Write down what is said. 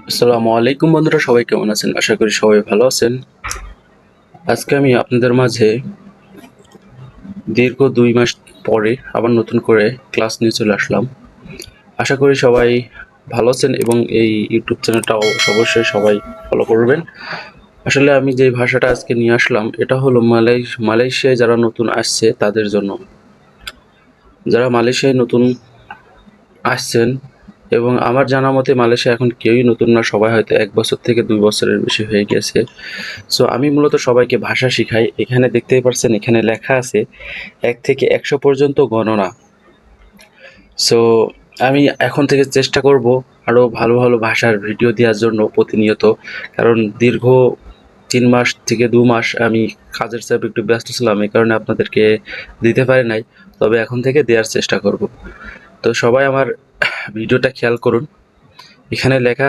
আসসালামু আলাইকুম বন্ধুরা, সবাই কেমন আছেন? আশা করি সবাই ভালো আছেন। আজকে আমি আপনাদের মাঝে দীর্ঘ ২ মাস পরে আবার নতুন করে ক্লাস নিয়ে চলে আসলাম। আশা করি সবাই ভালো আছেন এবং এই ইউটিউব চ্যানেলটা অবশ্যই সবাই ফলো করবেন। আসলে আমি যে ভাষাটা আজকে নিয়ে আসলাম এটা হলো মালয়েশিয়ায় যারা নতুন আসছে তাদের জন্য। যারা মালয়েশিয়ায় নতুন আসছেন এবং আমার জানা মতে মালয়েশিয়া এখন কেউই নতুন না, সবাই হয়তো ১ বছর থেকে ২ বছরের বেশি হয়ে গেছে। সো আমি মূলত সবাইকে ভাষা শিখাই। এখানে দেখতেই পারছেন, এখানে লেখা আছে ১ থেকে ১০০ পর্যন্ত গণনা। সো আমি এখন থেকে চেষ্টা করব আরো ভালো, ভালো ভাষার ভিডিও দেওয়ার জন্য প্রতিনিয়ত। কারণ দীর্ঘ ৩ মাস থেকে ২ মাস আমি কাজের চাপে একটু ব্যস্ত ছিলাম। এই কারণে আপনাদেরকে দিতে পারি নাই। তবে এখন থেকে দেওয়ার চেষ্টা করব। তো সবাই আমার ভিডিওটা খেয়াল করুন। এখানে লেখা